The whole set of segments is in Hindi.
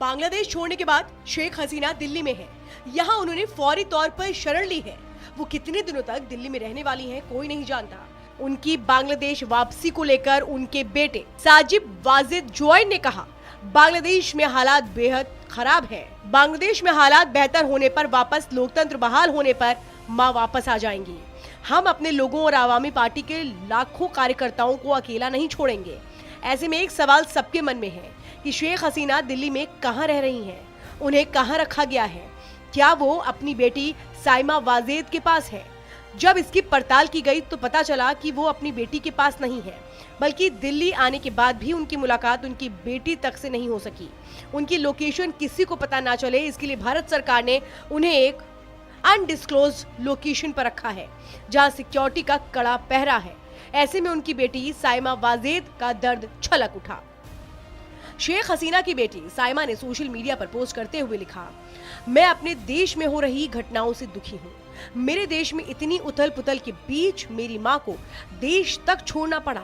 बांग्लादेश छोड़ने के बाद शेख हसीना दिल्ली में है। यहाँ उन्होंने फौरी तौर पर शरण ली है। वो कितने दिनों तक दिल्ली में रहने वाली हैं, कोई नहीं जानता। उनकी बांग्लादेश वापसी को लेकर उनके बेटे साजिब वाजिद जोय ने कहा, बांग्लादेश में हालात बेहद खराब है। बांग्लादेश में हालात बेहतर होने पर, वापस लोकतंत्र बहाल होने पर माँ वापस आ जाएंगी। हम अपने लोगों और आवामी पार्टी के लाखों कार्यकर्ताओं को अकेला नहीं छोड़ेंगे। ऐसे में एक सवाल सबके मन में है कि शेख हसीना दिल्ली में कहां रह रही हैं? उन्हें कहां रखा गया है? क्या वो अपनी बेटी साइमा वाजिद के पास है? जब इसकी पड़ताल की गई तो पता चला कि वो अपनी बेटी के पास नहीं है, बल्कि दिल्ली आने के बाद भी उनकी मुलाकात उनकी बेटी तक से नहीं हो सकी। उनकी लोकेशन किसी को पता ना चले, इसके लिए भारत सरकार ने उन्हें एक अनडिस्क्लोज लोकेशन पर रखा है, जहां सिक्योरिटी का कड़ा पहरा है। ऐसे में उनकी बेटी साइमा वाजिद का दर्द छलक उठा। शेख हसीना की बेटी साइमा ने सोशल मीडिया पर पोस्ट करते हुए लिखा, मैं अपने देश में हो रही घटनाओं से दुखी हूँ। मेरे देश में इतनी उथल पुथल के बीच मेरी माँ को देश तक छोड़ना पड़ा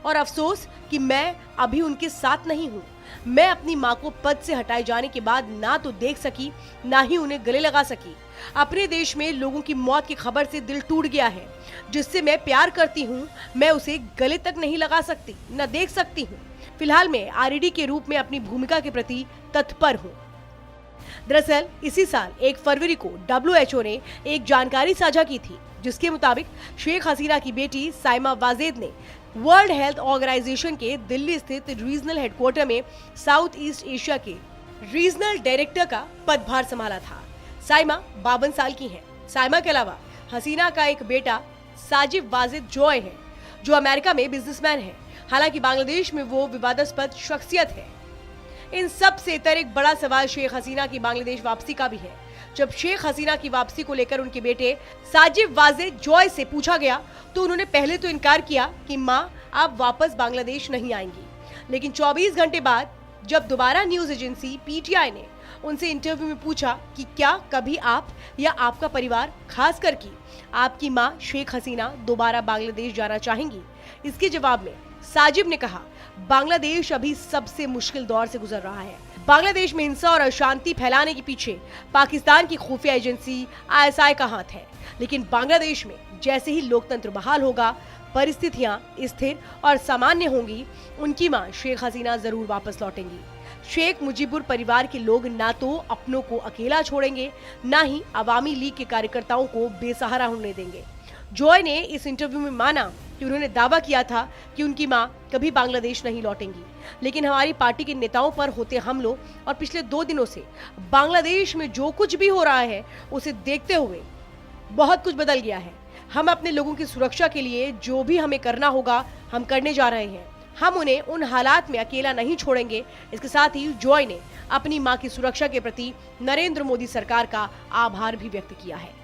और अफसोस कि मैं अभी उनके साथ नहीं हूँ। मैं अपनी माँ को पद से हटाए जाने के बाद ना तो देख सकी, ना ही उन्हें गले लगा सकी। अपने देश में लोगों की मौत की खबर से दिल टूट गया है। जिससे मैं प्यार करती हूँ, मैं उसे गले तक नहीं लगा सकती, न देख सकती हूँ। फिलहाल मैं आरईडी के रूप में अपनी भूमिका के प्रति तत्पर हूँ। दरअसल इसी साल 1 फरवरी को WHO ने एक जानकारी साझा की थी, जिसके मुताबिक शेख हसीना की बेटी साइमा वाजिद ने वर्ल्ड हेल्थ ऑर्गेनाइजेशन के दिल्ली स्थित रीजनल हेडक्वार्टर में साउथ ईस्ट एशिया के रीजनल डायरेक्टर का पदभार संभाला था। साइमा 52 साल की हैं। साइमा के अलावा हसीना का एक बेटा साजिब वाजिद जोय है, जो अमेरिका में बिजनेसमैन है। हालांकि बांग्लादेश में वो विवादास्पद शख्सियत है। इन सब से इतर एक बड़ा सवाल शेख हसीना की बांग्लादेश वापसी का भी है। जब शेख हसीना की वापसी को लेकर उनके बेटे साजिब वाजिद जोय से पूछा गया तो उन्होंने पहले तो इनकार किया कि मां आप वापस बांग्लादेश नहीं आएंगी, लेकिन 24 घंटे बाद जब दोबारा न्यूज एजेंसी PTI ने उनसे इंटरव्यू में पूछा कि क्या कभी आप या आपका परिवार, खास करके आपकी मां शेख हसीना दोबारा बांग्लादेश जाना चाहेंगी, इसके जवाब में साजिब ने कहा, बांग्लादेश अभी सबसे मुश्किल दौर से गुजर रहा है। बांग्लादेश में हिंसा और अशांति फैलाने के पीछे पाकिस्तान की खुफिया एजेंसी ISI का हाथ है, लेकिन बांग्लादेश में जैसे ही लोकतंत्र बहाल होगा, परिस्थितियां स्थिर और सामान्य होंगी, उनकी मां शेख हसीना जरूर वापस लौटेंगी। शेख मुजीबुर परिवार के लोग ना तो अपनों को अकेला छोड़ेंगे, ना ही अवामी लीग के कार्यकर्ताओं को बेसहारा होने देंगे। जॉय ने इस इंटरव्यू में माना कि उन्होंने दावा किया था कि उनकी मां कभी बांग्लादेश नहीं लौटेंगी, लेकिन हमारी पार्टी के नेताओं पर होते हमलों और पिछले 2 दिनों से बांग्लादेश में जो कुछ भी हो रहा है, उसे देखते हुए बहुत कुछ बदल गया है। हम अपने लोगों की सुरक्षा के लिए जो भी हमें करना होगा, हम करने जा रहे हैं। हम उन्हें उन हालात में अकेला नहीं छोड़ेंगे। इसके साथ ही जॉय ने अपनी मां की सुरक्षा के प्रति नरेंद्र मोदी सरकार का आभार भी व्यक्त किया है।